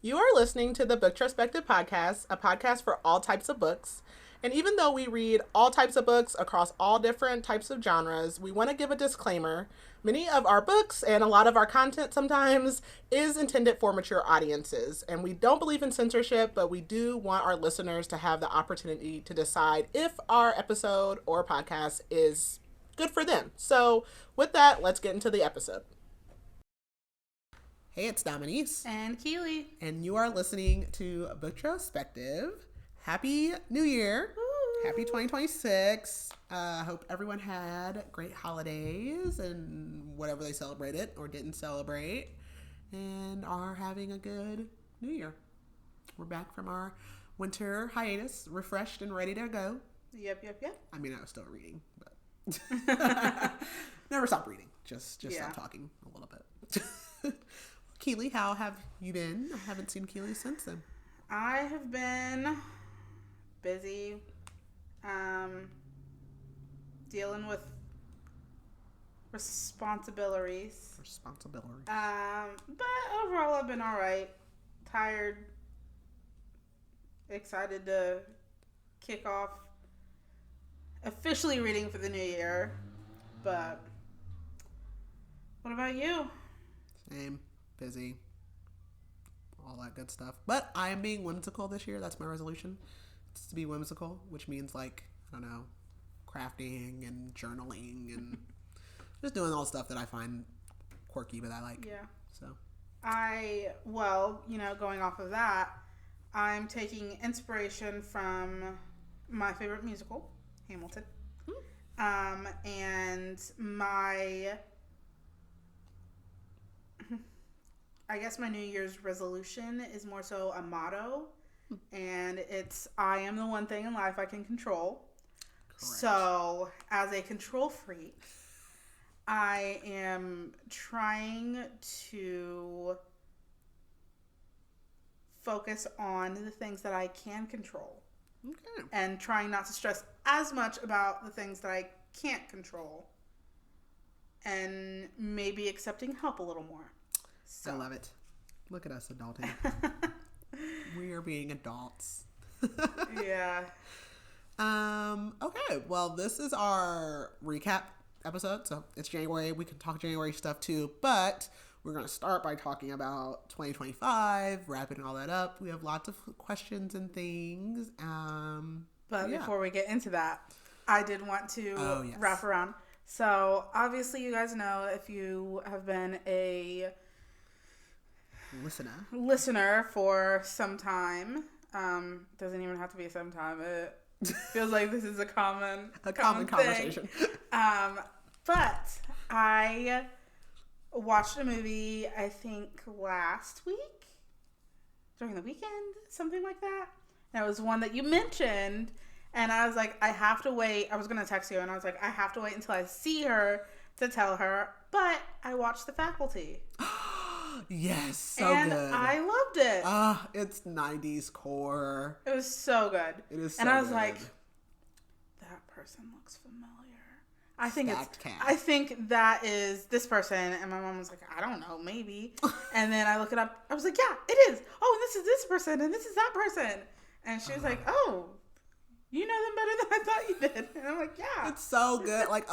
You are listening to the Booktrospective podcast, a podcast for all types of books. And even though we read all types of books across all different types of genres, we want to give a disclaimer. Many of our books and a lot of our content sometimes is intended for mature audiences. And we don't believe in censorship, but we do want our listeners to have the opportunity to decide if our episode or podcast is good for them. So with that, let's get into the episode. Hey, it's Dominique. And Keely. And you are listening to Booktrospective. Happy New Year. Woo. Happy 2026. Hope everyone had great holidays and whatever they celebrated or didn't celebrate. And are having a good New Year. We're back from our winter hiatus, refreshed and ready to go. Yep. I mean, I was still reading, but never stop reading. Just stop talking a little bit. Keely, how have you been? I haven't seen Keely since then. I have been busy dealing with responsibilities. But overall, I've been all right. Tired. Excited to kick off officially reading for the new year. But what about you? Same. Busy, all that good stuff. But I am being whimsical this year. That's my resolution. It's to be whimsical, which means like, I don't know, crafting and journaling and just doing all the stuff that I find quirky but I like. Yeah. So going off of that, I'm taking inspiration from my favorite musical, Hamilton. And I guess my New Year's resolution is more so a motto, and it's, I am the one thing in life I can control. Correct. So, as a control freak, I am trying to focus on the things that I can control. Okay. And trying not to stress as much about the things that I can't control. And maybe accepting help a little more. So. I love it. Look at us adulting. We are being adults. Yeah. Okay. Well, this is our recap episode. So it's January. We can talk January stuff too, but we're going to start by talking about 2025, wrapping all that up. We have lots of questions and things. But before we get into that, I did want to wrap around. So obviously you guys know, if you have been a listener for some time, doesn't even have to be some time, it feels like this is a common conversation. But I watched a movie, I think last week during the weekend, something like that, and it was one that you mentioned, and I was like, I have to wait. I was gonna text you and I was like, I have to wait until I see her to tell her. But I watched The Faculty. Yes, so and good. I loved it. It's 90s core. It was so good. It is so and I was good. like, that person looks familiar. I think that is this person. And my mom was like, I don't know, maybe. And then I look it up. I was like, yeah, it is. Oh, and this is this person and this is that person. And she was like, oh, you know them better than I thought you did. And I'm like, yeah. It's so good. Like,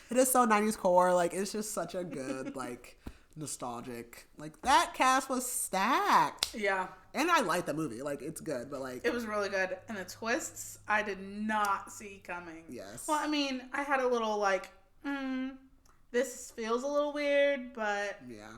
it is so 90s core. Like, it's just such a good, like, nostalgic. Like, that cast was stacked. Yeah. And I like the movie. Like, it's good, but like... It was really good. And the twists, I did not see coming. Yes. Well, I mean, I had a little, like, this feels a little weird, but... Yeah.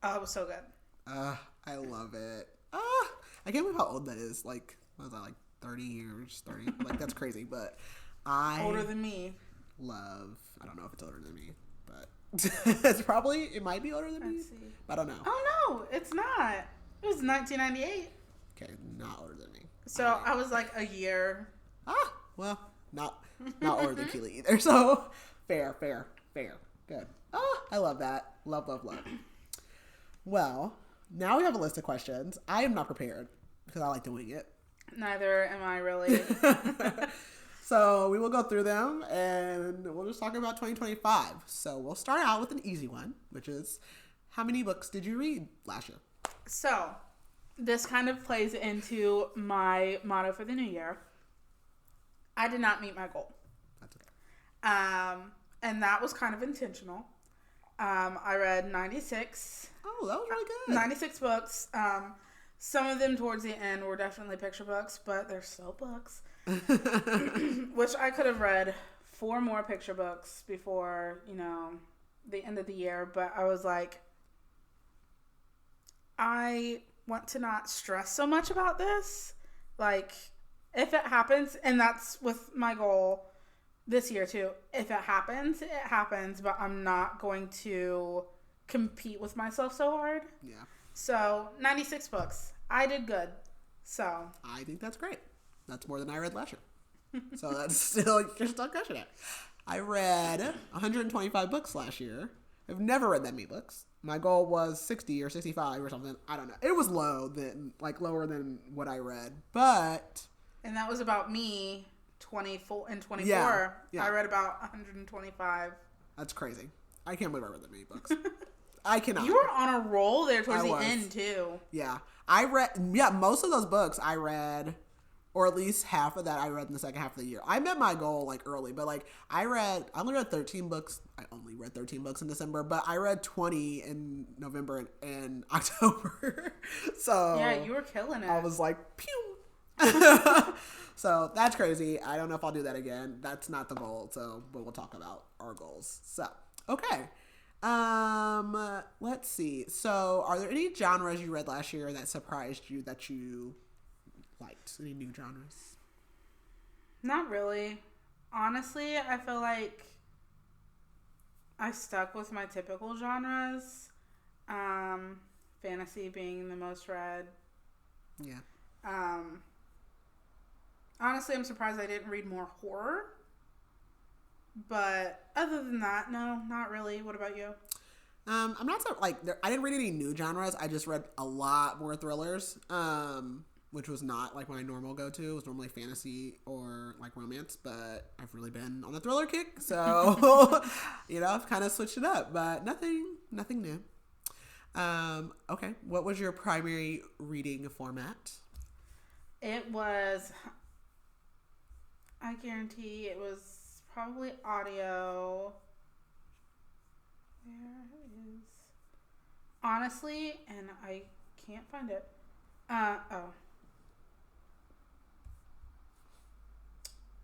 Oh, it was so good. I love it. I can't believe how old that is. Like, what was that, like, 30 years? 30? Like, that's crazy, but older than me. I don't know if it's older than me, but it might be older than me. Let's see. I don't know. Oh, no, it's not. It was 1998. Okay, not older than me. So right. I was like a year. Well, not older than Keely either. So fair. Good. I love that. Love. Well, now we have a list of questions. I am not prepared because I like to wing it. Neither am I really. So we will go through them and we'll just talk about 2025. So we'll start out with an easy one, which is, how many books did you read last year? So this kind of plays into my motto for the new year. I did not meet my goal. That's okay. And that was kind of intentional. I read 96. Oh, that was really good. 96 books. Some of them towards the end were definitely picture books, but they're still books. Which I could have read 4 more picture books before, the end of the year. But I was like, I want to not stress so much about this. Like, if it happens, and that's with my goal this year too. If it happens, it happens, but I'm not going to compete with myself so hard. Yeah. So, 96 books. I did good. So. I think that's great. That's more than I read last year. So that's still, you're still crushing it. I read 125 books last year. I've never read that many books. My goal was 60 or 65 or something. I don't know. It was lower than what I read, but. And that was about me 24 and 24. Yeah. I read about 125. That's crazy. I can't believe I read that many books. I cannot. You were on a roll there towards the end, too. Yeah. Most of those books I read, or at least half of that I read in the second half of the year. I met my goal, early, but, I only read 13 books. I only read 13 books in December, but I read 20 in November and October. So. Yeah, you were killing it. I was like, pew. So, that's crazy. I don't know if I'll do that again. That's not the goal, but we'll talk about our goals. So, okay. Let's see. So, are there any genres you read last year that surprised you that you liked? Any new genres? Not really. Honestly, I feel like I stuck with my typical genres. Fantasy being the most read. Yeah. Honestly, I'm surprised I didn't read more horror. But other than that, no, not really. What about you? I'm not so I didn't read any new genres. I just read a lot more thrillers, which was not my normal go-to. It was normally fantasy or romance, but I've really been on the thriller kick, so I've kind of switched it up, but nothing new. Okay, what was your primary reading format? It was, I guarantee it was probably audio. Where is, honestly, and I can't find it.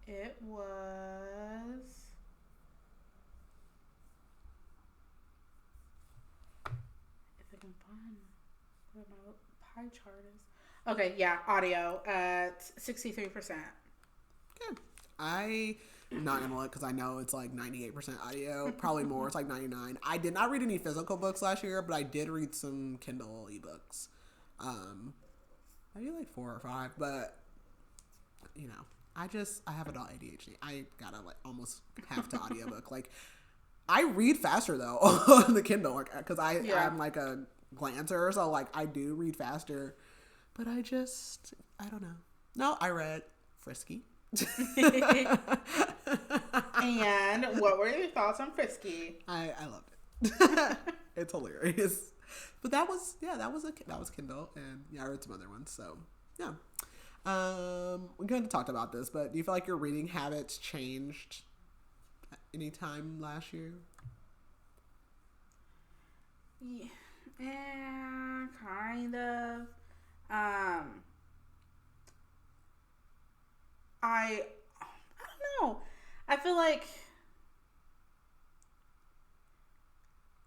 It was, if I can find where my pie chart is. Okay, yeah, audio at 63%. Good. I'm not gonna look because I know it's 98% audio, probably more. It's 99. I did not read any physical books last year, but I did read some Kindle ebooks. Maybe 4 or 5, but I have adult ADHD. I gotta almost have to audiobook. I read faster though on the Kindle because I'm a glancer, so I do read faster. But I don't know. No, I read Frisky. And what were your thoughts on Frisky? I loved it. It's hilarious. But that was Kindle, and I read some other ones. So yeah, we kind of talked about this, but do you feel like your reading habits changed any time last year? Yeah, kind of. I don't know. I feel like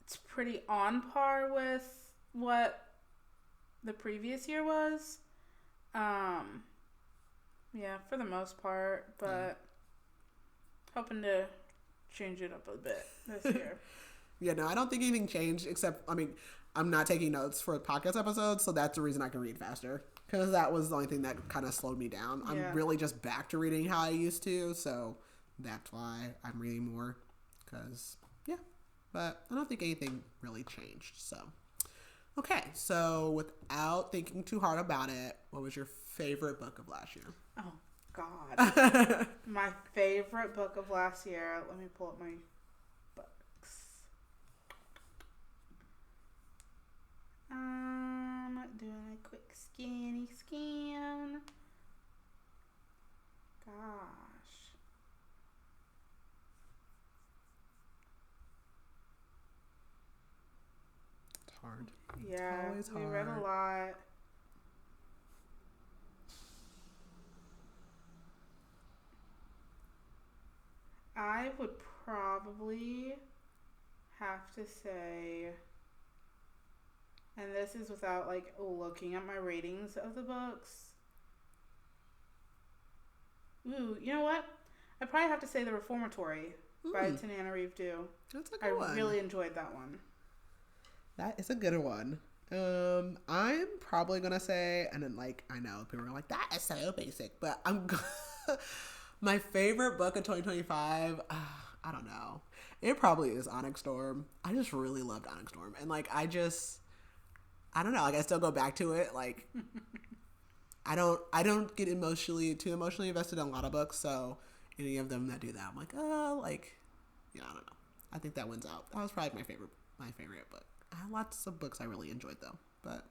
it's pretty on par with what the previous year was. Yeah, for the most part, but hoping to change it up a bit this year. Yeah, no, I don't think anything changed except, I'm not taking notes for podcast episodes, so that's the reason I can read faster. Because that was the only thing that kind of slowed me down. Yeah. I'm really just back to reading how I used to, so that's why I'm reading more. Because, yeah. But I don't think anything really changed, so. Okay, so without thinking too hard about it, what was your favorite book of last year? Oh, God. My favorite book of last year. Let me pull up my books. Doing a quick Skinny skin. Gosh. It's hard. Yeah, It's always we hard. read a lot. I would probably have to say, and this is without like looking at my ratings of the books. Ooh, you know what? I'd probably have to say The Reformatory by Tananarive Due. That's a good one. I really enjoyed that one. That is a good one. I'm probably gonna say, and then like I know people are like, that is so basic, but my favorite book of 2025. I don't know. It probably is Onyx Storm. I just really loved Onyx Storm, and like I don't know. Like I still go back to it. Like I don't get too emotionally invested in a lot of books. So any of them that do that, I'm like, I don't know. I think that wins out. That was probably my favorite book. I have lots of books I really enjoyed though. But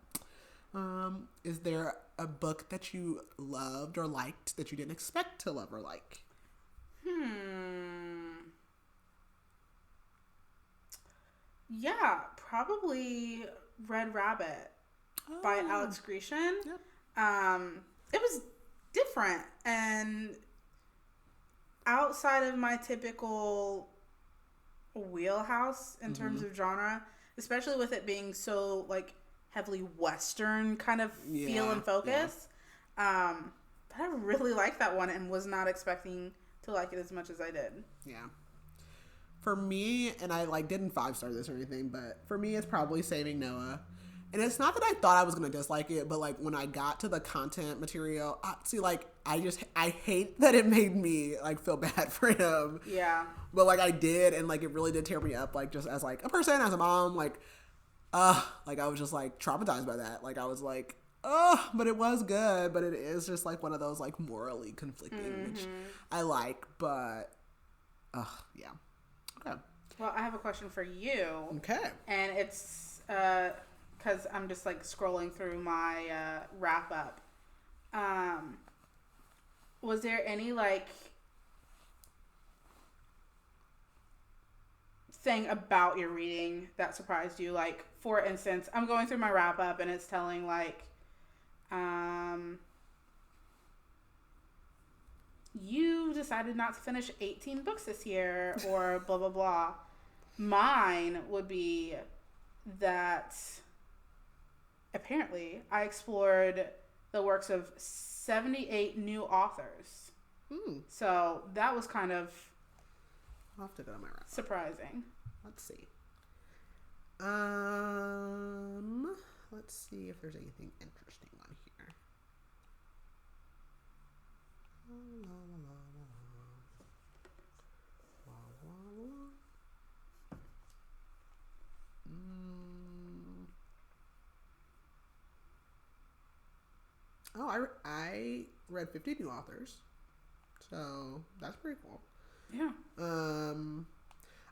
is there a book that you loved or liked that you didn't expect to love or like? Yeah, probably Red Rabbit by Alex Grecian. Yep. It was different and outside of my typical wheelhouse in terms of genre, especially with it being so like heavily Western kind of feel and focus. Yeah. But I really liked that one and was not expecting to like it as much as I did. Yeah. For me, and I like didn't 5-star this or anything, but for me it's probably Saving Noah. And it's not that I thought I was going to dislike it, but like when I got to the content material, I hate that it made me like feel bad for him. Yeah. But like I did, and like it really did tear me up, like just as like a person, as a mom, like I was just like traumatized by that. Like I was like, but it was good, but it is just like one of those like morally conflicting, which I like, but yeah. Okay. Well, I have a question for you. Okay. And it's because I'm just like scrolling through my wrap up. Was there any like thing about your reading that surprised you? Like, for instance, I'm going through my wrap up and it's telling like, you decided not to finish 18 books this year, or blah blah blah. Mine would be that apparently I explored the works of 78 new authors. So that was kind of I'll have to go to my wrap. Surprising. Let's see. Let's see if there's anything interesting on here. I read 50 new authors, so that's pretty cool. Yeah.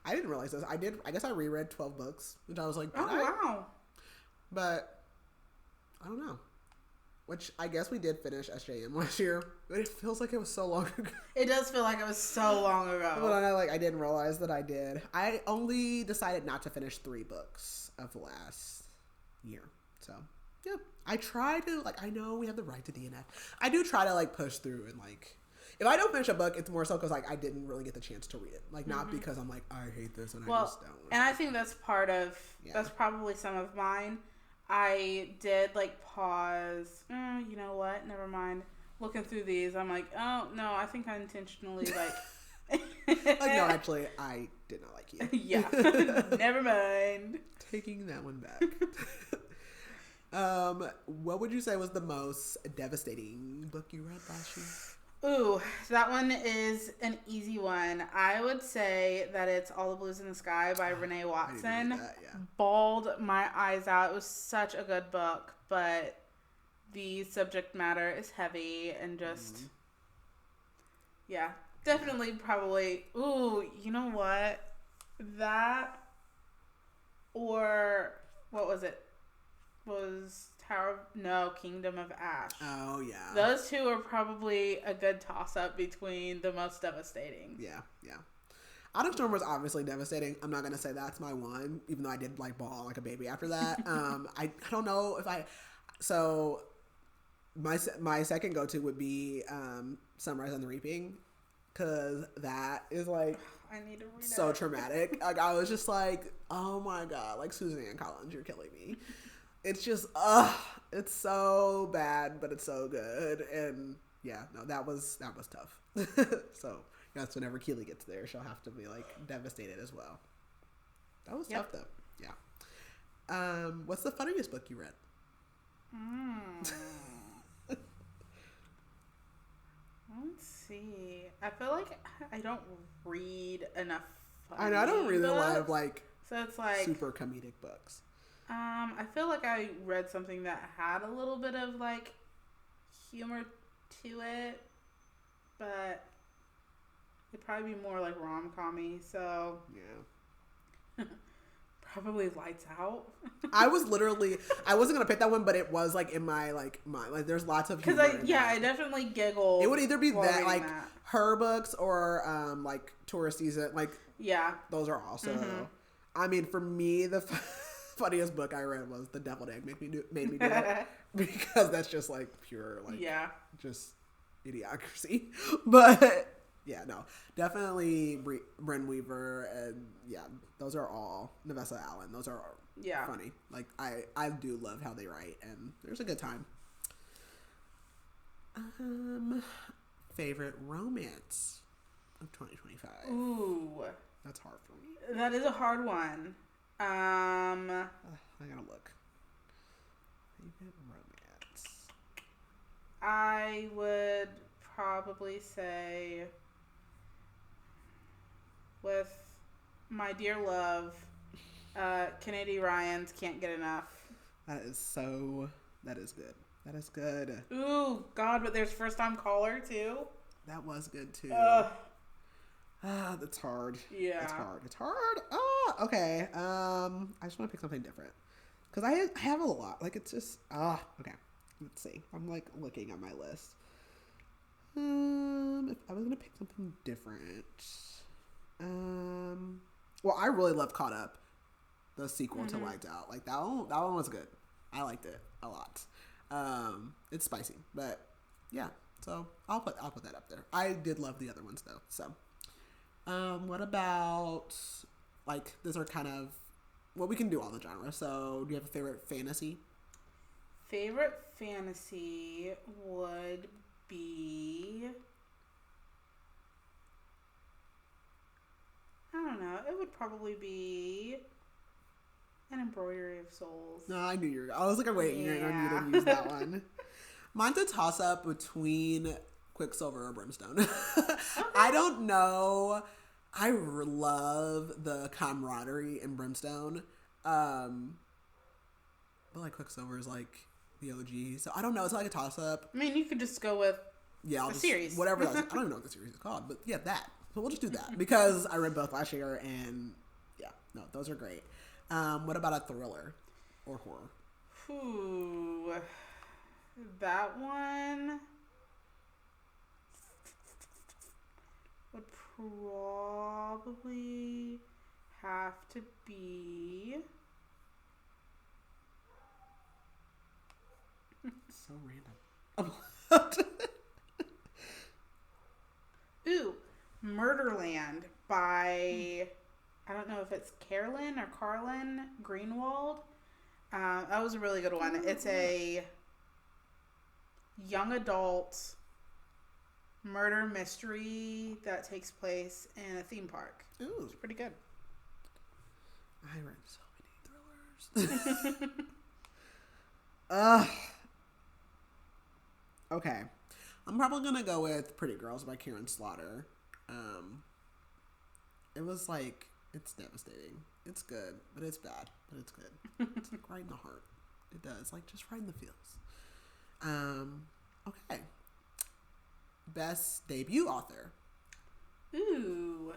I didn't realize this. I guess I reread 12 books, which I was like, wow. But I don't know. Which I guess we did finish SJM last year, but it feels like it was so long ago. It does feel like it was so long ago. But I didn't realize that I did. I only decided not to finish 3 books of last year. So, yeah. I try to, like, I know we have the right to DNF. I do try to, like, push through and, like, if I don't finish a book, it's more so because, like, I didn't really get the chance to read it. Like, not because I'm like, I hate this and I just don't. And I think that's part of, that's probably some of mine. I did, like, pause. You know what? Never mind. Looking through these, I'm like, oh, no, I think I intentionally, like... like, no, actually, I did not like you. Yeah. Never mind. Taking that one back. What would you say was the most devastating book you read last year? Ooh, that one is an easy one. I would say that it's All the Blues in the Sky by Renee Watson. That, yeah. Bawled my eyes out. It was such a good book, but the subject matter is heavy and just, yeah, definitely probably, ooh, you know what? That, or what was it? Was Kingdom of Ash. Oh, yeah. Those two are probably a good toss-up between the most devastating. Yeah. Autumn Storm was obviously devastating. I'm not going to say that's my one, even though I did, like, bawl like a baby after that. I don't know if I... So, my second go-to would be Sunrise on the Reaping, because that is, like... I need to read so traumatic. Like, I was just like, oh my God, like, Suzanne Collins, you're killing me. It's just, it's so bad, but it's so good. And yeah, no, that was tough. So that's whenever Keely gets there, she'll have to be like devastated as well. That was tough though. Yeah. What's the funniest book you read? Let's see. I feel like I don't read enough funny I know, I don't read a lot of like, so it's like super comedic books. I feel like I read something that had a little bit of like humor to it, but it'd probably be more like rom-com-y, so yeah. Probably Lights Out. I wasn't gonna pick that one, but it was like in my like mind. Like there's lots of humor. Because I definitely giggled. It would either be that like her books or like tourist season. Like those are also. Mm-hmm. I mean, for me, the funniest book I read was The Deviled Egg made me do it because that's just like pure like just idiocracy. But yeah, no, definitely Bryn Weaver and those are all Nevessa Allen. Those are funny. Like I do love how they write, and there's a good time. Favorite romance of 2025. Ooh, that's hard for me. That is a hard one. I gotta look. Favorite romance. I would probably say with my dear love, Kennedy Ryan's Can't Get Enough. That is good. That is good. Ooh, God, but there's First Time Caller too. That was good too. That's hard. Yeah. It's hard. Okay. I just want to pick something different. Because I have a lot. Like, it's just, okay. Let's see. I'm, like, looking at my list. If I was going to pick something different. Well, I really love Caught Up. The sequel to Lights Out. Like, that one was good. I liked it a lot. It's spicy. But, yeah. So, I'll put that up there. I did love the other ones, though. So, what about, like, these are kind of, well, we can do all the genres. So, do you have a favorite fantasy? Favorite fantasy would be, I don't know, it would probably be An Embroidery of Souls. No, I was like, waiting on you to use that one. Mine's a toss-up between Quicksilver or Brimstone. Okay. I don't know. I love the camaraderie in Brimstone. But like Quicksilver is like the OG. So I don't know. It's like a toss-up. I mean, you could just go with the series. Whatever that's. I don't even know what the series is called. But yeah, that. So we'll just do that. Because I read both last year and those are great. What about a thriller or horror? Ooh. That one would probably have to be so random. Ooh, Murderland by I don't know if it's Carolyn or Carlin Greenwald. That was a really good one. It's a young adult murder mystery that takes place in a theme park. Ooh, it's pretty good. I read so many thrillers. Okay, I'm probably gonna go with Pretty Girls by Karen Slaughter. It was like, it's devastating. It's good, but it's bad, but it's good. It's like right in the heart. It does, like just right in the feels. Okay. Best debut author. Ooh.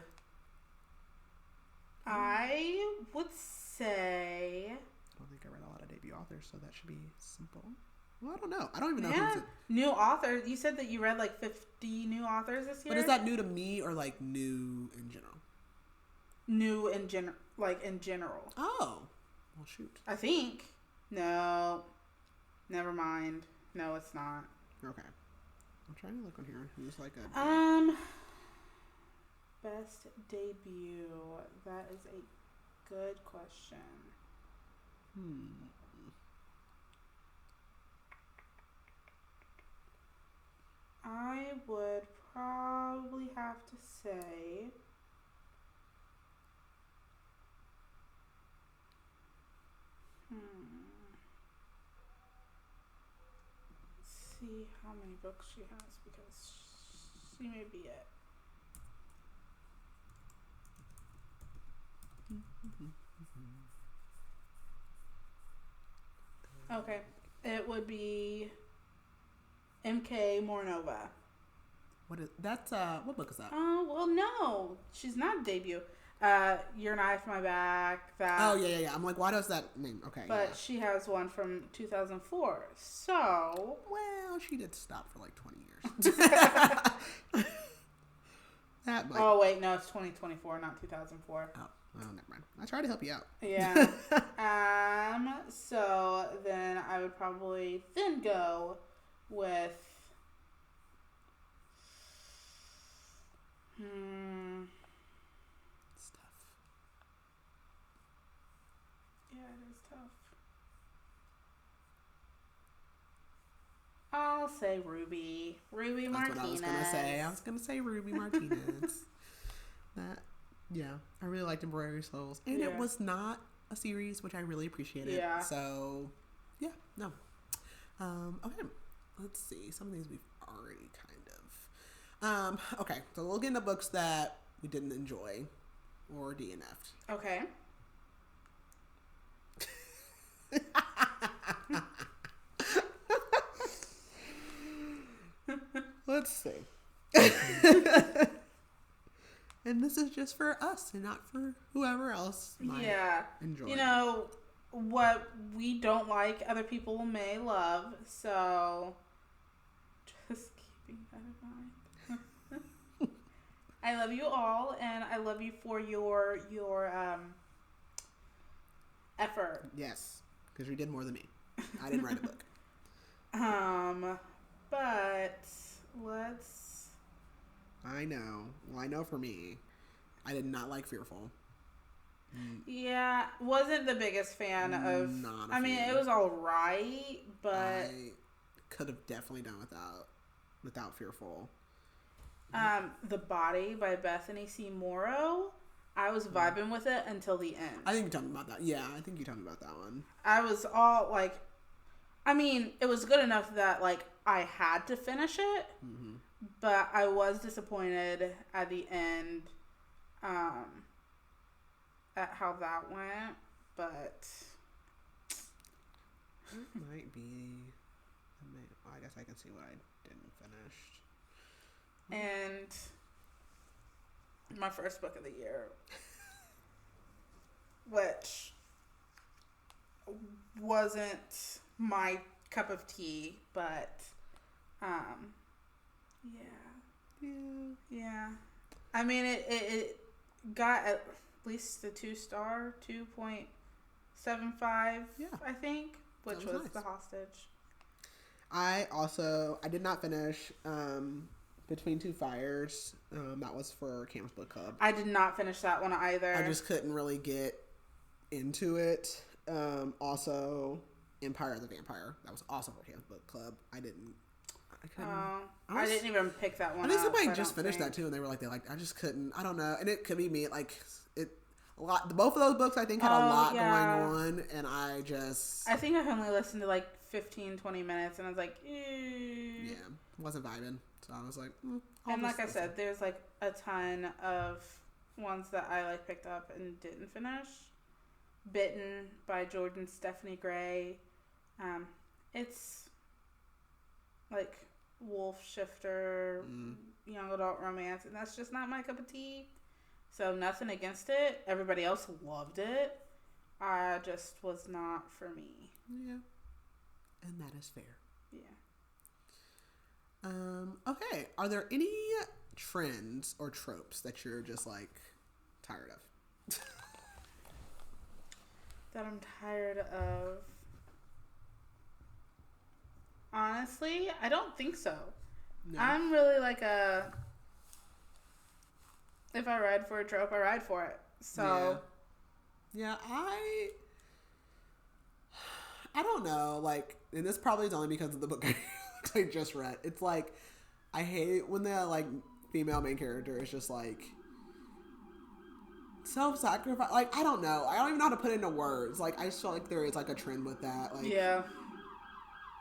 I would say, I don't think I read a lot of debut authors, so that should be simple. Well, I don't know. I don't even know who's it. New authors. You said that you read like 50 new authors this year? But is that new to me or like new in general? New in general. Like in general. Oh. Well, shoot. I think. No. Never mind. No, it's not. Okay. I'm trying to look on here. Who's like a... Best debut. That is a good question. I would probably have to say... Let's see how many books she has, because she may be it. Okay, it would be M.K. Mornova. What is that's? What book is that? Oh well, no, she's not a debut. Your Knife, My Back. That. Oh yeah. I'm like, why does that name? Okay, but she has one from 2004. So well, she did stop for like 20 years. That might... Oh wait, no, it's 2024, not 2004. Oh. Well, never mind. I tried to help you out. Yeah. So then I would probably then go with It's tough. Yeah, it is tough. I'll say Ruby. Ruby Martinez. That's what I was gonna say. I was gonna say Ruby Martinez. Yeah, I really liked Embroidery Souls. And it was not a series, which I really appreciated. Yeah. So, yeah, no. Okay, let's see. Some of these we've already kind of. Okay, so we'll get into books that we didn't enjoy or DNF'd. Okay. Let's see. And this is just for us and not for whoever else might enjoy. You know, what we don't like, other people may love. So, just keeping that in mind. I love you all, and I love you for your effort. Yes, because you did more than me. I didn't write a book. But let's... I know. Well, I know for me, I did not like Fearful. Yeah, wasn't the biggest fan of... Not a I mean, fan. it was all right, but... I could have definitely done without Fearful. The Body by Bethany C. Morrow. I was vibing with it until the end. I think you told me about that. Yeah, I think you told me about that one. I was all like... I mean, it was good enough that, like, I had to finish it. Mm-hmm. But I was disappointed at the end at how that went. But it might be... I guess I can see what I didn't finish. And my first book of the year, which wasn't my cup of tea, but yeah. I mean, it got at least the 2-star, 2.75, I think, which was nice. The Hostage. I did not finish Between Two Fires. That was for Cam's Book Club. I did not finish that one either. I just couldn't really get into it. Also, Empire of the Vampire. That was also for Cam's Book Club. I didn't even pick that one. I think somebody just finished that too, and they liked. I just couldn't. I don't know, and it could be me. Like it, a lot. Both of those books, I think, had a lot going on, and I think I only listened to like 15, 20 minutes, and I was like, yeah, wasn't vibing. So I was like, and like I said, there's like a ton of ones that I like picked up and didn't finish. Bitten by Jordan Stephanie Gray. It's like wolf shifter, young adult romance, and that's just not my cup of tea. So nothing against it. Everybody else loved it. Just was not for me. Yeah. And that is fair. Yeah. Okay. Are there any trends or tropes that you're just like tired of? That I'm tired of. Honestly, I don't think so. No. I'm really like if I ride for a trope, I ride for it. So. Yeah, I don't know. Like, and this probably is only because of the book I just read. It's like, I hate when the like female main character is just like self-sacrifice. Like, I don't know. I don't even know how to put it into words. Like, I just feel like there is like a trend with that. Like, yeah.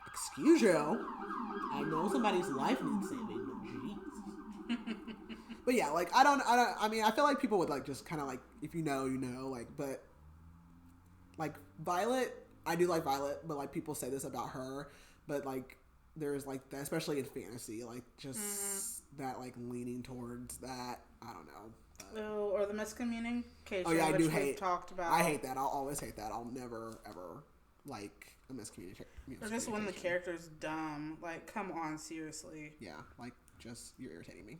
Excuse you. I know somebody's life needs saving, but jeez. But yeah, like I mean, I feel like people would like just kind of like, if you know, like, but like Violet, I do like Violet, but like people say this about her, but like there's like that, especially in fantasy, like just that like leaning towards that. I don't know. Or the miscommunication. Oh yeah, I do hate. Talked about. I hate that. I'll always hate that. I'll never ever like a miscommunication. Or just when the character's dumb. Like, come on, seriously. Yeah, like just you're irritating me.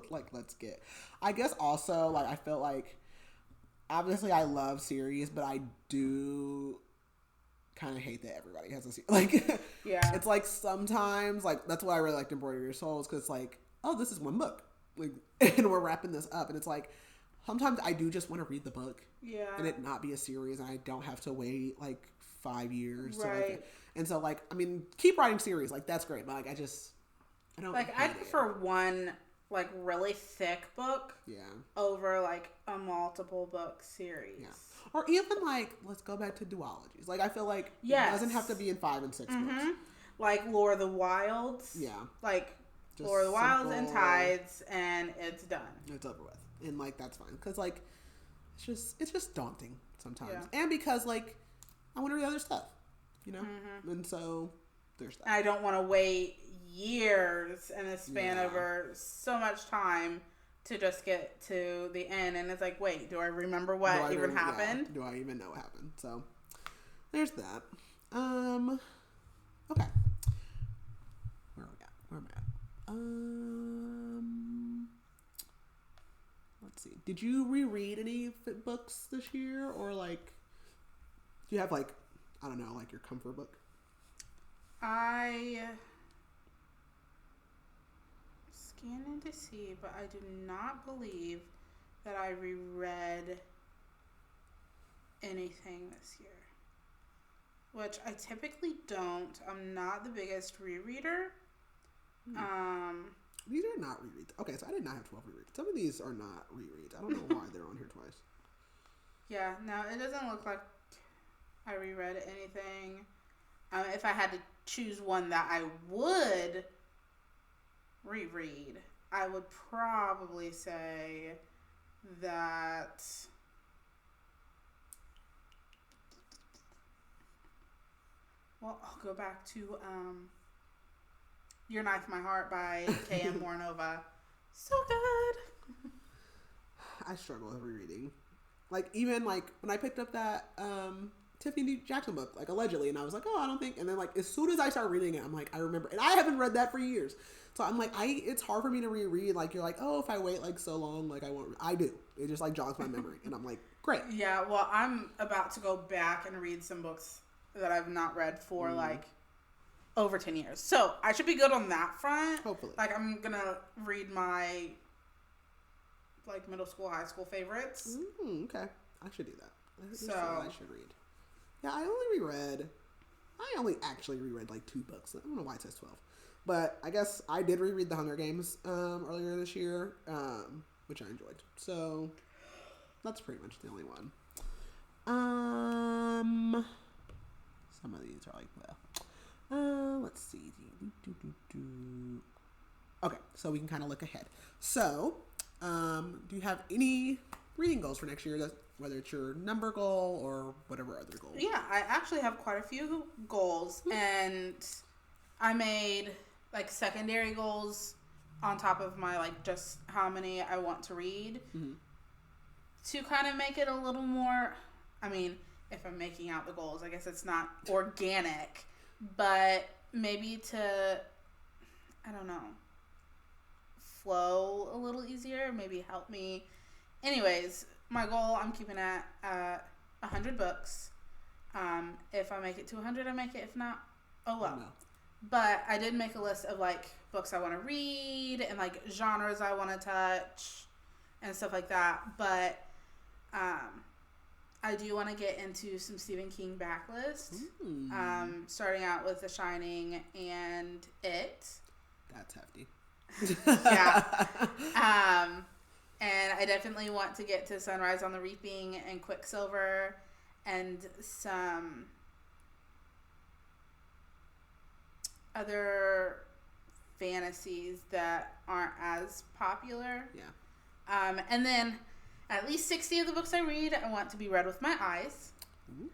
Like, let's get. I guess also like I feel like obviously I love series, but I do kind of hate that everybody has a series. Like, yeah, it's like sometimes like that's why I really liked Embroider Your Souls, because it's like, oh, this is one book, like, and we're wrapping this up, and it's like sometimes I do just want to read the book, and it not be a series, and I don't have to wait like 5 years, right? To, like, and so like I mean, keep writing series, like that's great, but like I don't like. I prefer one like really thick book, over like a multiple book series. Yeah. Or even like, let's go back to duologies. Like I feel like it doesn't have to be in 5 and 6 books. Like Lore of the Wilds. Yeah. Like just Lore of the Wilds and Tides, and it's done. It's over with, and like that's fine, because like it's just daunting sometimes, and because like I want to read other stuff, and so there's that. I don't want to wait years in a span over so much time to just get to the end, and it's like, wait, do I remember what even happened? Do I even know what happened? So there's that. Okay. Where are we at? Where am I at? Let's see. Did you reread any books this year, or like, do you have like, I don't know, like your comfort book? I scanning to see, but I do not believe that I reread anything this year. Which I typically don't. I'm not the biggest rereader. These are not rereads. Okay, so I did not have 12 rereads. Some of these are not rereads. I don't know why they're on here twice. Yeah, no, it doesn't look like I reread anything. If I had to choose one that I would reread, I would probably say that well, I'll go back to Your Knife, My Heart by K.M. Morinova. So good. I struggle with rereading. Like, even like when I picked up that Tiffany Jackson book, like allegedly, and I was like, oh, I don't think, and then like as soon as I start reading it, I'm like, I remember, and I haven't read that for years, so I'm like, it's hard for me to reread. Like, you're like, oh, if I wait like so long, like I won't. I do. It just like jogs my memory, and I'm like, great. Yeah, well, I'm about to go back and read some books that I've not read for like over 10 years, so I should be good on that front. Hopefully, like I'm gonna read my like middle school, high school favorites. Okay, I should do that. So I should read. Yeah, I only actually reread like 2 books. I don't know why it says 12. But I guess I did reread The Hunger Games earlier this year, which I enjoyed. So that's pretty much the only one. Some of these are like, well, let's see. Okay, so we can kind of look ahead. So, do you have any reading goals for next year? Whether it's your number goal or whatever other goal. Yeah, I actually have quite a few goals, and I made like secondary goals on top of my like just how many I want to read to kind of make it a little more. I mean, if I'm making out the goals. I guess it's not organic, but maybe to, I don't know, flow a little easier, maybe help me. Anyways, my goal I'm keeping at 100 books. If I make it to 100, I make it. If not, oh well. No. But I did make a list of like books I want to read and like genres I want to touch and stuff like that. But I do want to get into some Stephen King backlist. Starting out with The Shining and It. That's hefty. Yeah. And I definitely want to get to Sunrise on the Reaping and Quicksilver and some other fantasies that aren't as popular. Yeah. And then at least 60 of the books I read, I want to be read with my eyes. Okay.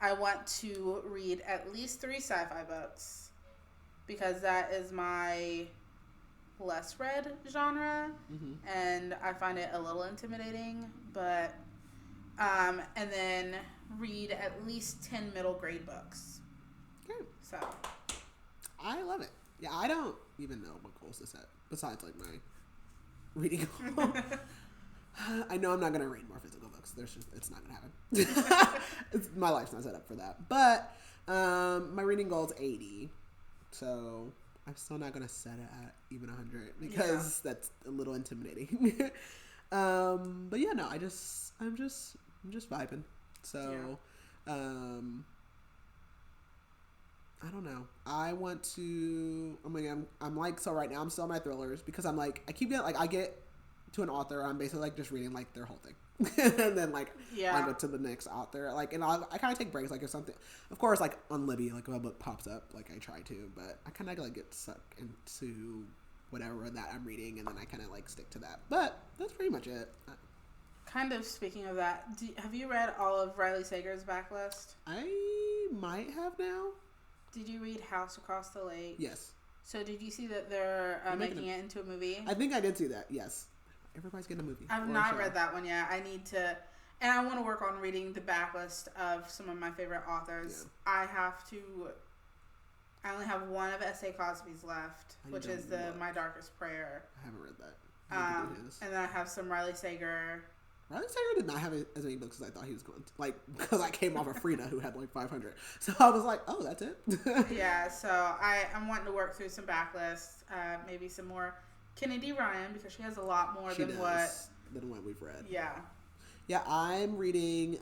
I want to read at least 3 sci-fi books because that is my less read genre, and I find it a little intimidating, but and then read at least 10 middle grade books. Okay. So I love it. Yeah, I don't even know what goals to set besides like my reading goal. I know I'm not gonna read more physical books. It's not gonna happen. My life's not set up for that. But my reading goal is 80, so I'm still not gonna set it at even 100 because that's a little intimidating. But yeah, no, I'm just vibing. So, I don't know. I want to. I'm like, so right now I'm still on my thrillers because I'm like, I keep getting like, I get to an author, I'm basically like just reading like their whole thing, and then like I go to the next author, like, and I kind of take breaks, like if something, of course, like on Libby, like if a book pops up, like I try to, but I kind of like get sucked into whatever that I'm reading, and then I kind of like stick to that. But that's pretty much it. Kind of speaking of that, have you read all of Riley Sager's backlist? I might have now. Did you read House Across the Lake? Yes. So did you see that they're making it into a movie? I think I did see that, yes. Everybody's getting a movie. I've not read that one yet. I need to, and I want to work on reading the backlist of some of my favorite authors. Yeah. I only have one of S.A. Cosby's left, which is My Darkest Prayer. I haven't read that. And then I have some Riley Sager. Riley Sager did not have as many books as I thought he was going to. Like, because I came off of Frida, who had like 500. So I was like, oh, that's it? Yeah, so I'm wanting to work through some backlists, maybe some more Kennedy Ryan, because she has a lot more than what we've read. Yeah. Yeah, I'm reading,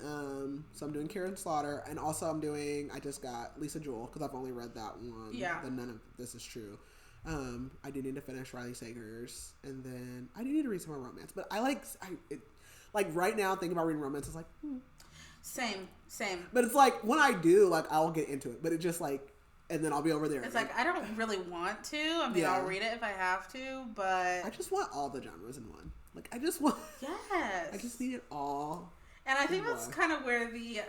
so I'm doing Karen Slaughter, and also I just got Lisa Jewell, because I've only read that one. Yeah. Then none of this is true. I do need to finish Riley Sager's, and then I do need to read some more romance, but like right now, thinking about reading romance is like, Same. But it's like, when I do, like, I'll get into it, but it just like, and then I'll be over there. It's like, I don't really want to. I mean, I'll read it if I have to, but I just want all the genres in one. Like, I just want... Yes. I just need it all. And I think that's kind of where the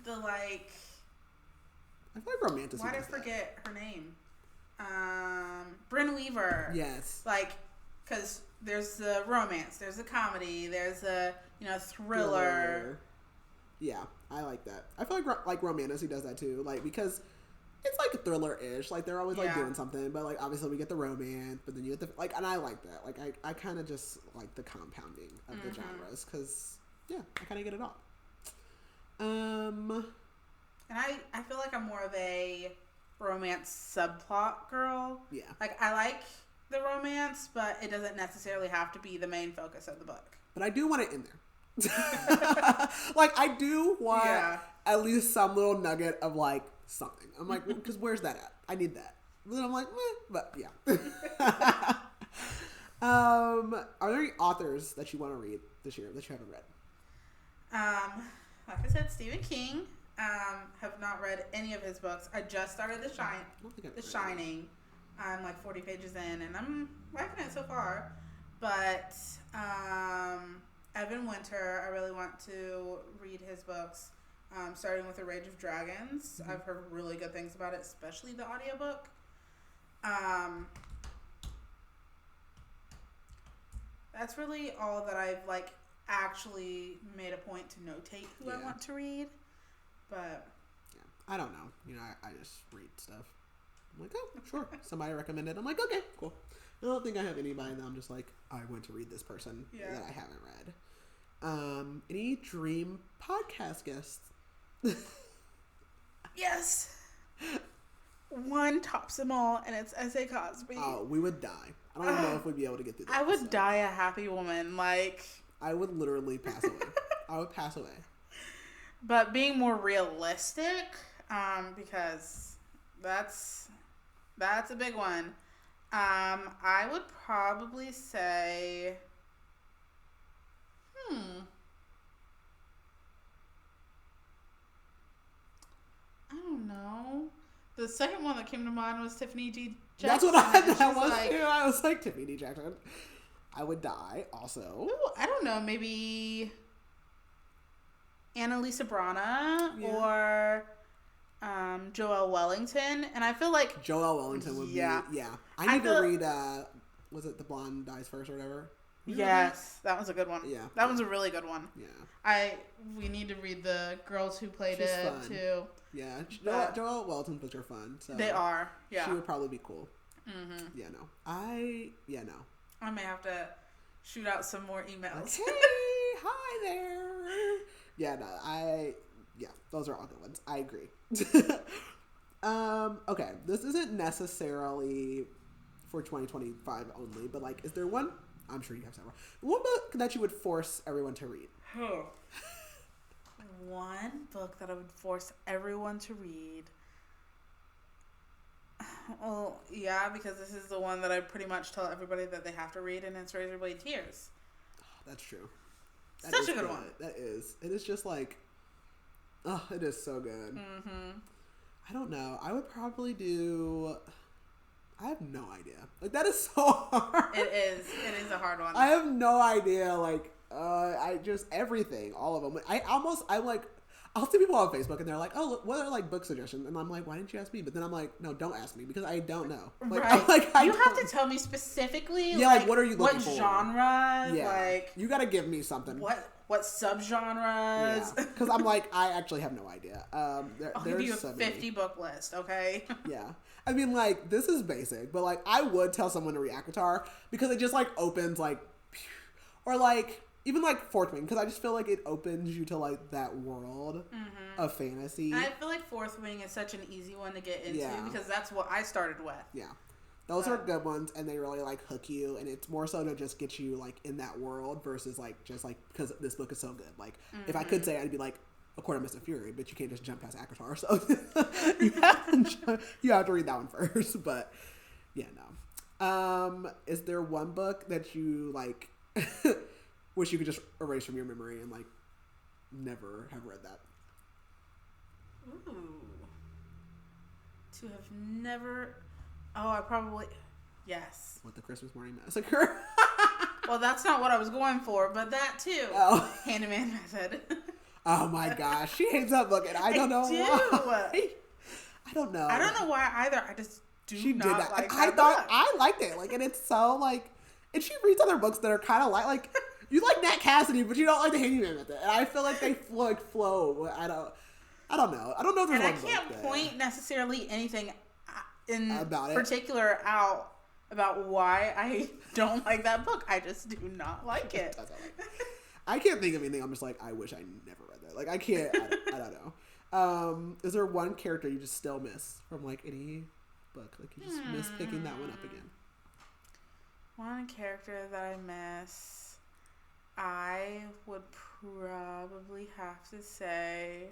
like... I feel like romanticism. Why did I forget her name? Brynn Weaver. Yes. Like, because there's the romance, there's the comedy, there's the, thriller. Yeah, I like that. I feel like Romantasy does that too. Like, because... It's like a thriller-ish. Like, they're always, like, doing something. But, like, obviously we get the romance. But then you get the... Like, and I like that. Like, I kind of just like the compounding of the genres. Because, yeah, I kind of get it all. And I feel like I'm more of a romance subplot girl. Yeah. Like, I like the romance, but it doesn't necessarily have to be the main focus of the book. But I do want it in there. Like, I do want at least some little nugget of, like, something. I'm like, because where's that at? I need that. Then I'm like, but yeah. Are there any authors that you want to read this year that you haven't read? Like I said, Stephen King. Have not read any of his books. I just started The Shining. I'm like 40 pages in, and I'm liking it so far. But Evan Winter, I really want to read his books. Starting with The Rage of Dragons. I've heard really good things about it, especially the audiobook. That's really all that I've, like, actually made a point to notate who I want to read. But I don't know. You know, I just read stuff. I'm like, oh, sure. Somebody recommended. I'm like, okay, cool. I don't think I have anybody that I'm just like, I went to read this person that I haven't read. Any dream podcast guests? Yes. One tops them all, and it's S.A. Cosby. Oh, we would die. I don't even know if we'd be able to get through that. I would die a happy woman. Like, I would literally pass away. I would pass away. But being more realistic, because that's a big one. I would probably say, I don't know. The second one that came to mind was Tiffany D. Jackson. That's what I was like, too. I was like, Tiffany D. Jackson. I would die also. Ooh, I don't know. Maybe Annalisa Brana or Joelle Wellington. And I feel like Joelle Wellington would be, I need to read, was it The Blonde Dies First or whatever? Yes, that was a good one. Yeah. That was a really good one. Yeah. We need to read the girls who played She's it fun. Too. Yeah. Joelle Wellington's books are fun. So they are. Yeah. She would probably be cool. Mm-hmm. Yeah, no. I may have to shoot out some more emails. Hey, hi there. Yeah, no, those are all good ones. I agree. Okay, this isn't necessarily for 2025 only, but like, is there one? I'm sure you have several. One book that you would force everyone to read? One book that I would force everyone to read. Well, yeah, because this is the one that I pretty much tell everybody that they have to read, and it's Razor Blade Tears. That's true. Such a good one. That is. It is just like, oh, it is so good. Mm-hmm. I don't know. I would probably do. I have no idea. Like, that is so hard. It is. It is a hard one. I have no idea. Like, I just everything, all of them. I'm like, I'll see people on Facebook and they're like, "Oh, what are like book suggestions?" And I'm like, "Why didn't you ask me?" But then I'm like, "No, don't ask me because I don't know." Like, right. You have to tell me specifically. Yeah, like what are you looking for? What genre? Yeah. Like, you got to give me something. What subgenres? Yeah. Because I'm like, I actually have no idea. I'll give you a 50 book list, okay? Yeah. I mean, like, this is basic, but like, I would tell someone to read ACOTAR because it just like opens like, or like, even like Fourth Wing, because I just feel like it opens you to like that world of fantasy. I feel like Fourth Wing is such an easy one to get into because that's what I started with. Yeah. Those are good ones, and they really like hook you, and it's more so to just get you like in that world versus like just like because this book is so good. Like if I could say, I'd be like A Court of Mist and Fury, but you can't just jump past ACOTAR, so you have to read that one first. But yeah, no. Is there one book that you like wish you could just erase from your memory and like never have read that? Ooh, to have never. Oh, I probably... Yes. What, The Christmas Morning Massacre? Well, that's not what I was going for, but that too. Oh. Handyman Method. Oh my gosh. She hates that book, and I don't know why. I don't know. I don't know why either. I just not like I that thought book. I liked it. Like, and it's so like... And she reads other books that are kind of like... You like Nat Cassidy, but you don't like the Handyman Method. And I feel like they flow. I don't know. I don't know if there's one book. And I can't point necessarily anything about particular out about why I don't like that book. I just do not like it. That's all right. I can't think of anything. I'm just like, I wish I never read that. Like, I can't. I don't know. Is there one character you just still miss from like any book? Like you just miss picking that one up again? One character that I miss, I would probably have to say.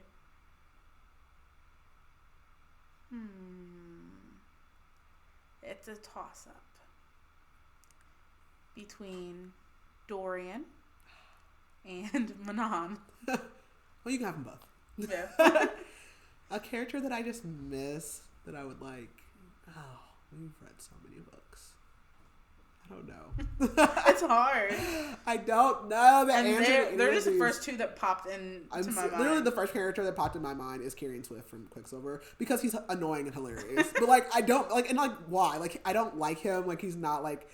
It's a toss-up between Dorian and Manon. Well, you can have them both. Yeah. A character that I just miss that I would like. Oh, we've read so many books. I don't know. It's hard. I don't know the answer. They're just the first two that popped into my mind. Literally, the first character that popped in my mind is Kyrian Swift from Quicksilver because he's annoying and hilarious. But like, I don't like, and like, why? Like, I don't like him. Like, he's not like.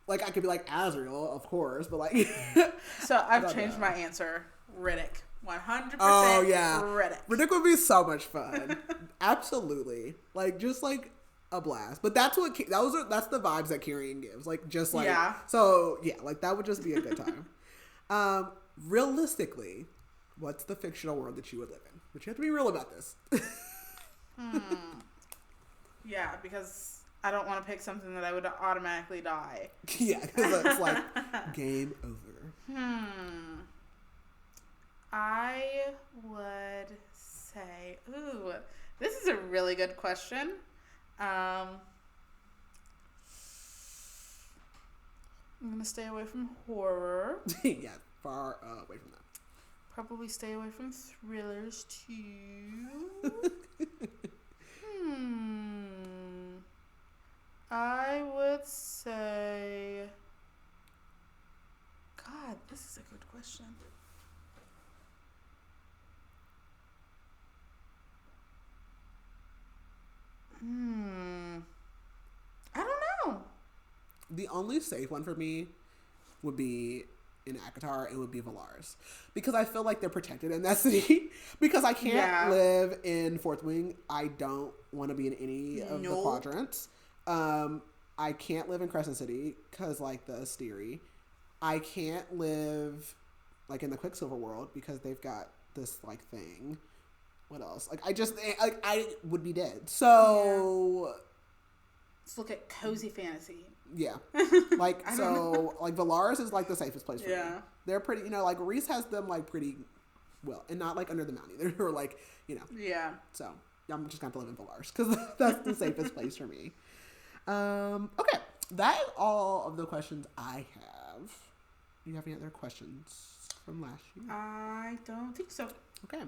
Like, I could be like Azrael, of course, but like... So I've changed my answer. Riddick. 100% oh, yeah. Riddick. Riddick would be so much fun. Absolutely. Like, just like a blast. But that's what... That's the vibes that Kyrian gives. Like, just like... Yeah. So, yeah, like, that would just be a good time. Realistically, what's the fictional world that you would live in? But you have to be real about this. Yeah, because... I don't want to pick something that I would automatically die. Yeah, because it's like, game over. I would say, ooh, this is a really good question. I'm going to stay away from horror. Yeah, far away from that. Probably stay away from thrillers, too. I would say... God, this is a good question. I don't know. The only safe one for me would be in ACOTAR. It would be Valaris. Because I feel like they're protected in that city. Because I can't live in Fourth Wing. I don't want to be in any of the quadrants. I can't live in Crescent City because, like, the Asteri. I can't live, like, in the Quicksilver world because they've got this, like, thing. What else? Like, I would be dead. So... Let's look at cozy fantasy. Yeah. Like, so, like, Valaris is, like, the safest place for me. They're pretty, like, Reese has them, like, pretty well. And not, like, under the mountain either. Or, like, Yeah. So, I'm just going to have to live in Valaris because that's the safest place for me. Okay, that is all of the questions I have. Do you have any other questions from last year? I don't think so. Okay,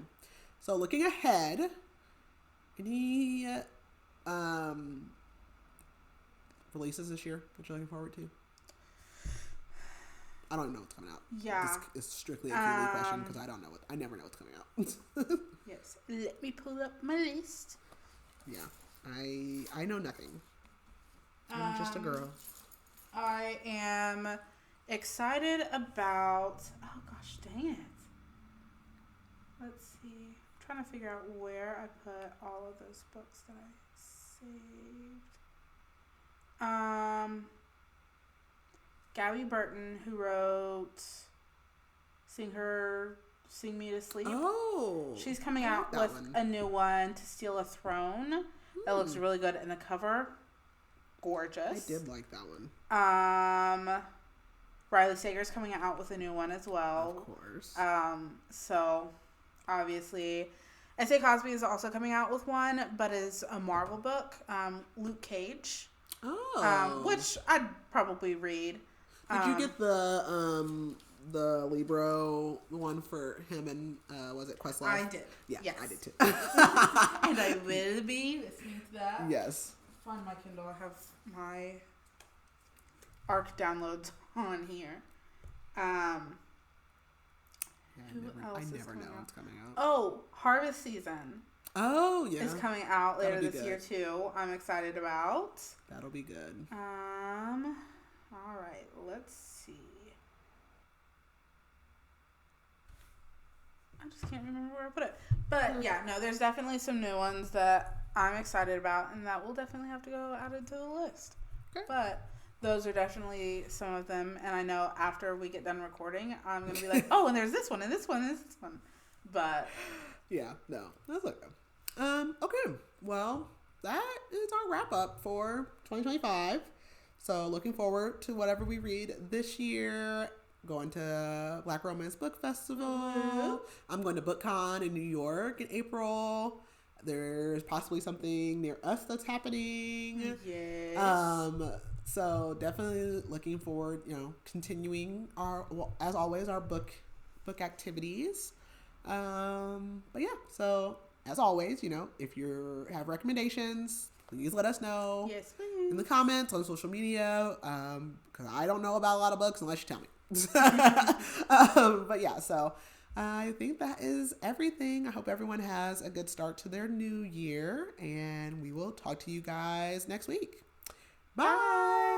so looking ahead, any releases this year that you're looking forward to? I don't know what's coming out. Yeah, this is strictly a Q&A question because I never know what's coming out. Yes, let me pull up my list. Yeah, I know nothing. I'm just a girl. I am excited about... Oh, gosh, dang it. Let's see. I'm trying to figure out where I put all of those books that I saved. Gabby Burton, who wrote Sing Me to Sleep. Oh. She's coming out with a new one, To Steal a Throne. That looks really good in the cover. Gorgeous. I did like that one. Riley Sager's coming out with a new one as well. Of course. So obviously S.A. Cosby is also coming out with one, but is a Marvel book. Luke Cage. Oh. Which I'd probably read. Did you get the Libro one for him and was it Questlove? I did. Yeah, yes. I did too. And I will be listening to that. Yes. Find my Kindle. I have my ARC downloads on here. I never know what's coming out. Oh, Harvest Season. Oh, yeah. Is coming out later this year too. I'm excited about. That'll be good. All right, let's see. I just can't remember where I put it. But yeah, no, there's definitely some new ones that I'm excited about, and that will definitely have to go added to the list. Okay. But those are definitely some of them, and I know after we get done recording, I'm going to be like, oh, and there's this one, and this one, and this one. But yeah, no, that's okay. Okay, well, that is our wrap up for 2025. So looking forward to whatever we read this year. Going to Black Romance Book Festival. Mm-hmm. I'm going to BookCon in New York in April. There's possibly something near us that's happening. Yes. So definitely looking forward, continuing as always, our book activities. But yeah, so as always, if you have recommendations, please let us know. Yes, please. In the comments on social media. Because I don't know about a lot of books unless you tell me. But yeah, so I think that is everything. I hope everyone has a good start to their new year, and we will talk to you guys next week. Bye.